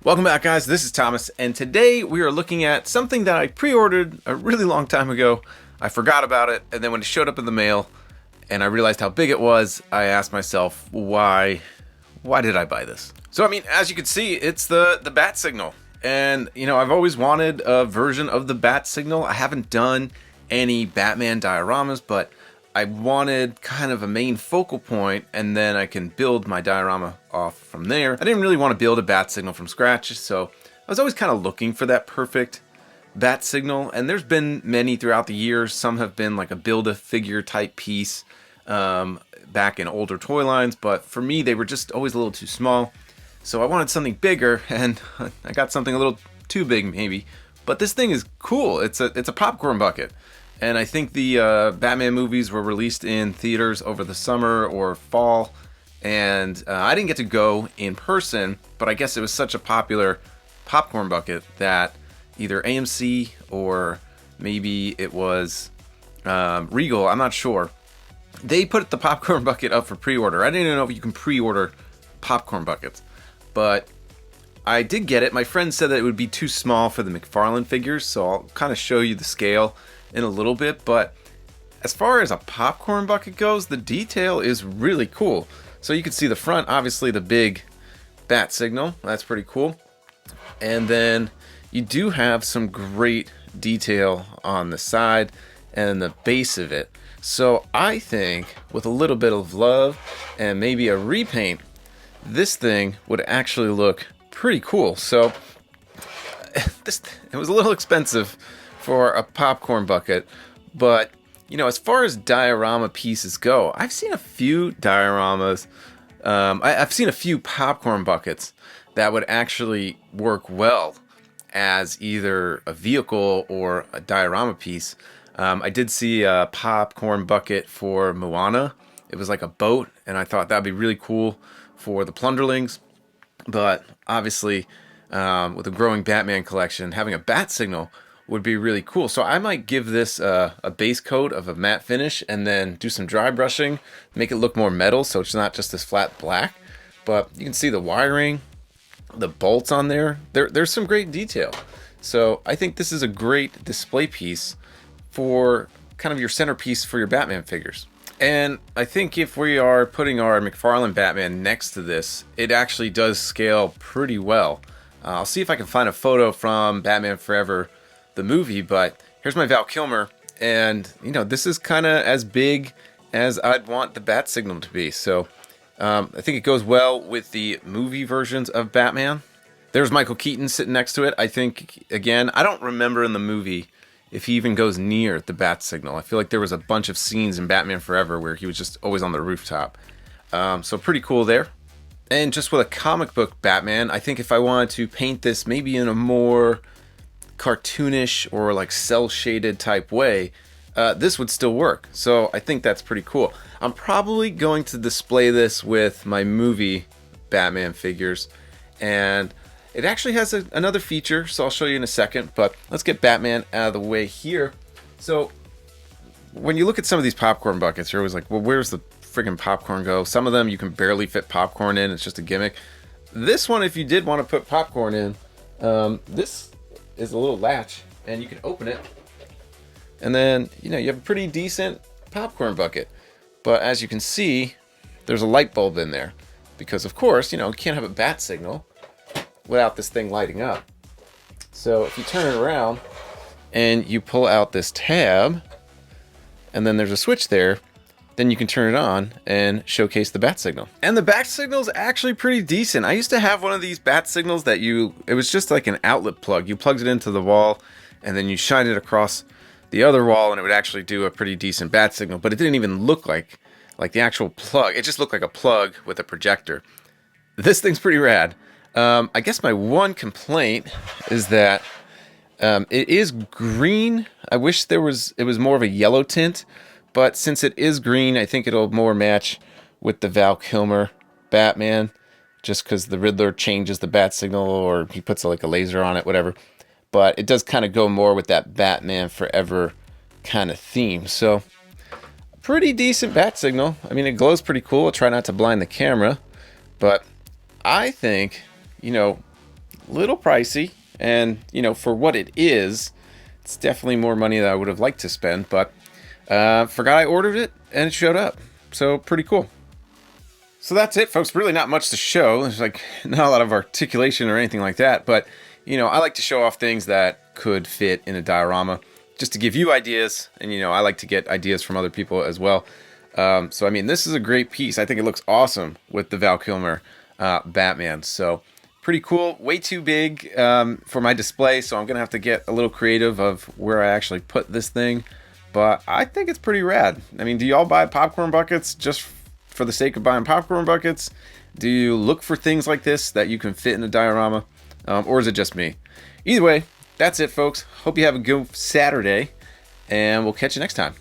Welcome back, guys. This is Thomas, and today we are looking at something that I pre-ordered a really long time ago. I forgot about it, and then when it showed up in the mail and I realized how big it was, I asked myself, why did I buy this? So, I mean, as you can see, it's the BatSignal. And, you know, I've always wanted a version of the BatSignal. I haven't done any Batman dioramas, but I wanted kind of a main focal point, and then I can build my diorama off from there. I didn't really want to build a BatSignal from scratch, so I was always kind of looking for that perfect BatSignal, and there's been many throughout the years. Some have been like a build-a-figure type piece back in older toy lines, but for me, they were just always a little too small. So I wanted something bigger, and I got something a little too big maybe. But this thing is cool. It's a popcorn bucket. And I think the Batman movies were released in theaters over the summer or fall. And I didn't get to go in person, but I guess it was such a popular popcorn bucket that either AMC or maybe it was Regal, I'm not sure. They put the popcorn bucket up for pre-order. I didn't even know if you can pre-order popcorn buckets. But I did get it. My friend said that it would be too small for the Mcfarlane figures, so I'll kind of show you the scale in a little bit. But as far as a popcorn bucket goes, the detail is really cool. So you can see the front, obviously the big BatSignal. That's pretty cool. And then you do have some great detail on the side and the base of it. So I think with a little bit of love and maybe a repaint, this thing would actually look pretty cool. So it was a little expensive for a popcorn bucket, but you know, as far as diorama pieces go, I've seen a few dioramas. I've seen a few popcorn buckets that would actually work well as either a vehicle or a diorama piece. I did see a popcorn bucket for Moana. It was like a boat, and I thought that'd be really cool for the Plunderlings. But obviously, with a growing Batman collection, having a BatSignal would be really cool. So I might give this a base coat of a matte finish and then do some dry brushing, make it look more metal so it's not just this flat black. But you can see the wiring, the bolts on there. There's some great detail. So I think this is a great display piece for kind of your centerpiece for your Batman figures. And I think if we are putting our Mcfarlane Batman next to this, it actually does scale pretty well. I'll see if I can find a photo from Batman Forever, the movie, but here's my Val Kilmer, and you know, this is kind of as big as I'd want the BatSignal to be. So I think it goes well with the movie versions of Batman. There's Michael Keaton sitting next to it. I think, again, I don't remember in the movie if he even goes near the BatSignal. I feel like there was a bunch of scenes in Batman Forever where he was just always on the rooftop. So pretty cool there. And just with a comic book Batman, I think if I wanted to paint this maybe in a more cartoonish or like cel-shaded type way, this would still work. So I think that's pretty cool. I'm probably going to display this with my movie Batman figures, and it actually has another feature, so I'll show you in a second, but let's get Batman out of the way here. So when you look at some of these popcorn buckets, you're always like, well, where's the friggin' popcorn go? Some of them you can barely fit popcorn in, it's just a gimmick. This one, if you did want to put popcorn in, this is a little latch, and you can open it, and then, you know, you have a pretty decent popcorn bucket. But as you can see, there's a light bulb in there, because of course, you know, you can't have a BatSignal without this thing lighting up. So if you turn it around and you pull out this tab, and then there's a switch there, then you can turn it on and showcase the BatSignal. And the BatSignal is actually pretty decent. I used to have one of these BatSignals that it was just like an outlet plug. You plugged it into the wall and then you shine it across the other wall and it would actually do a pretty decent BatSignal, but it didn't even look like the actual plug. It just looked like a plug with a projector. This thing's pretty rad. I guess my one complaint is that it is green. I wish it was more of a yellow tint, but since it is green, I think it'll more match with the Val Kilmer Batman, just because the Riddler changes the BatSignal or he puts like a laser on it, whatever. But it does kind of go more with that Batman Forever kind of theme. So pretty decent bat signal. I mean, it glows pretty cool. I'll try not to blind the camera, but I think, you know, a little pricey, and, you know, for what it is, it's definitely more money than I would have liked to spend, but forgot I ordered it and it showed up. So pretty cool. So that's it, folks. Really not much to show. There's like not a lot of articulation or anything like that, but you know, I like to show off things that could fit in a diorama just to give you ideas, and you know, I like to get ideas from other people as well. So I mean, this is a great piece. I think it looks awesome with the Val Kilmer Batman. So pretty cool. Way too big for my display, so I'm gonna have to get a little creative of where I actually put this thing. But I think it's pretty rad. I mean, do y'all buy popcorn buckets just for the sake of buying popcorn buckets? Do you look for things like this that you can fit in a diorama? Or is it just me? Either way, that's it, folks. Hope you have a good Saturday, and we'll catch you next time.